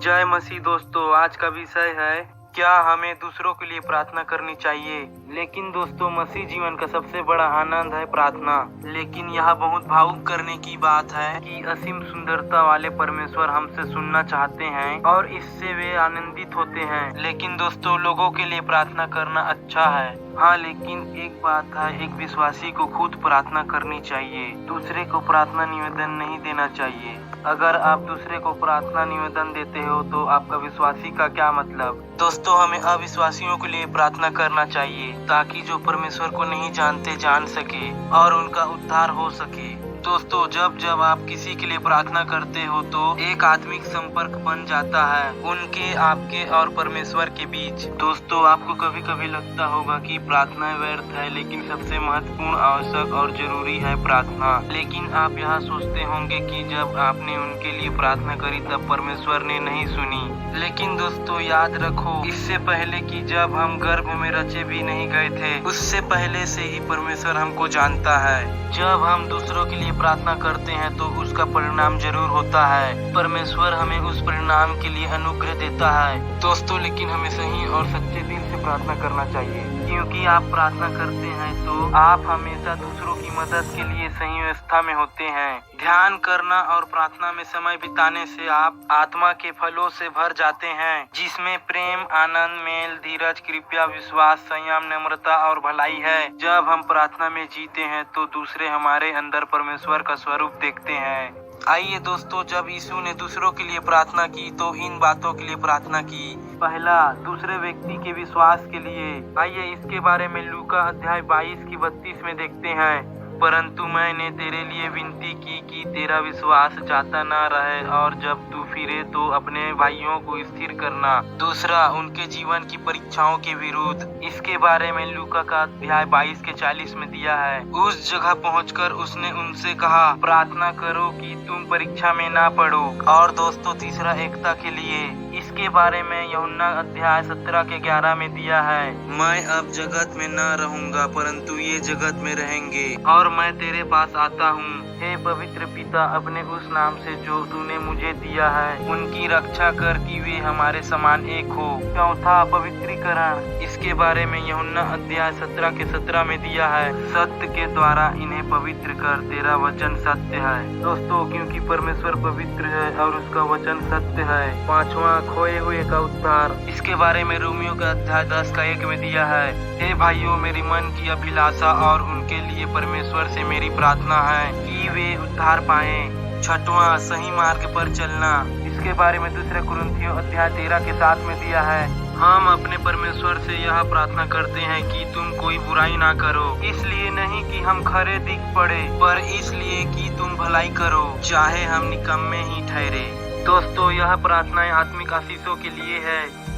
जय मसीह। दोस्तों, आज का विषय है क्या हमें दूसरों के लिए प्रार्थना करनी चाहिए। लेकिन दोस्तों, मसीह जीवन का सबसे बड़ा आनंद है प्रार्थना। लेकिन यह बहुत भावुक करने की बात है कि असीम सुंदरता वाले परमेश्वर हमसे सुनना चाहते हैं और इससे वे आनंदित होते हैं। लेकिन दोस्तों, लोगों के लिए प्रार्थना करना अच्छा है, हाँ, लेकिन एक बात है, एक विश्वासी को खुद प्रार्थना करनी चाहिए, दूसरे को प्रार्थना निवेदन नहीं देना चाहिए। अगर आप दूसरे को प्रार्थना निवेदन देते हो तो आपका विश्वासी का क्या मतलब। दोस्तों, हमें अविश्वासियों के लिए प्रार्थना करना चाहिए ताकि जो परमेश्वर को नहीं जानते जान सके और उनका उद्धार हो सके। दोस्तों, जब जब आप किसी के लिए प्रार्थना करते हो तो एक आत्मिक संपर्क बन जाता है उनके, आपके और परमेश्वर के बीच। दोस्तों, आपको कभी कभी लगता होगा कि प्रार्थना व्यर्थ है, लेकिन सबसे महत्वपूर्ण, आवश्यक और जरूरी है प्रार्थना। लेकिन आप यह सोचते होंगे कि जब आपने उनके लिए प्रार्थना करी तब परमेश्वर ने नहीं सुनी। लेकिन दोस्तों, याद रखो, इससे पहले कि जब हम गर्भ में रचे भी नहीं गए थे, उससे पहले से ही परमेश्वर हमको जानता है। जब हम दूसरों के लिए प्रार्थना करते हैं तो उसका परिणाम जरूर होता है। परमेश्वर हमें उस परिणाम के लिए अनुग्रह देता है। दोस्तों, लेकिन हमें सही और सच्चे दिल से प्रार्थना करना चाहिए, क्योंकि आप प्रार्थना करते हैं तो आप हमेशा दूसरों की मदद के लिए सही व्यवस्था में होते हैं। ध्यान करना और प्रार्थना में समय बिताने से आप आत्मा के फलों से भर जाते हैं, जिसमें प्रेम, आनंद, मेल, धीरज, कृपा, विश्वास, संयम, नम्रता और भलाई है। जब हम प्रार्थना में जीते हैं तो दूसरे हमारे अंदर परमेश्वर का स्वरूप देखते हैं। आइए दोस्तों, जब यीशु ने दूसरों के लिए प्रार्थना की तो इन बातों के लिए प्रार्थना की। पहला, दूसरे व्यक्ति के विश्वास के लिए। आइए इसके बारे में लूका अध्याय 22 की 32 में देखते हैं। परंतु मैंने तेरे लिए विनती की कि तेरा विश्वास जाता न रहे और जब तू फिरे तो अपने भाइयों को स्थिर करना। दूसरा, उनके जीवन की परीक्षाओं के विरुद्ध। इसके बारे में लूका का अध्याय 22 के 40 में दिया है। उस जगह पहुंचकर उसने उनसे कहा, प्रार्थना करो कि तुम परीक्षा में ना पड़ो। और दोस्तों, तीसरा, एकता के लिए। इसके बारे में यूहन्ना अध्याय 17 के 11 में दिया है, मैं अब जगत में न रहूंगा परंतु ये जगत में रहेंगे और मैं तेरे पास आता हूँ। हे पवित्र पिता, अपने उस नाम से जो तूने मुझे दिया है उनकी रक्षा कर कि वे हमारे समान एक हो। चौथा, पवित्रीकरण। इसके बारे में यूहन्ना अध्याय 17 के 17 में दिया है, सत्य के द्वारा इन्हें पवित्र कर, तेरा वचन सत्य है। दोस्तों, क्योंकि परमेश्वर पवित्र है और उसका वचन सत्य है। पांचवा, खोए हुए का उद्धार। इसके बारे में रोमियो का अध्याय 10 का 1 में दिया है, हे भाइयों, मेरी मन की अभिलाषा और उनके लिए परमेश्वर से मेरी प्रार्थना है कि वे उद्धार पाएं। छठवां, सही मार्ग पर चलना। इसके बारे में दूसरे कुरिन्थियों अध्याय 13 के 7 में दिया है, हम अपने परमेश्वर से यह प्रार्थना करते हैं कि तुम कोई बुराई ना करो, इसलिए नहीं कि हम खरे दिख पड़े, पर इसलिए कि तुम भलाई करो, चाहे हम निकम्मे ही ठहरे। दोस्तों, यह प्रार्थनाएं आत्मिक आशीषों के लिए है।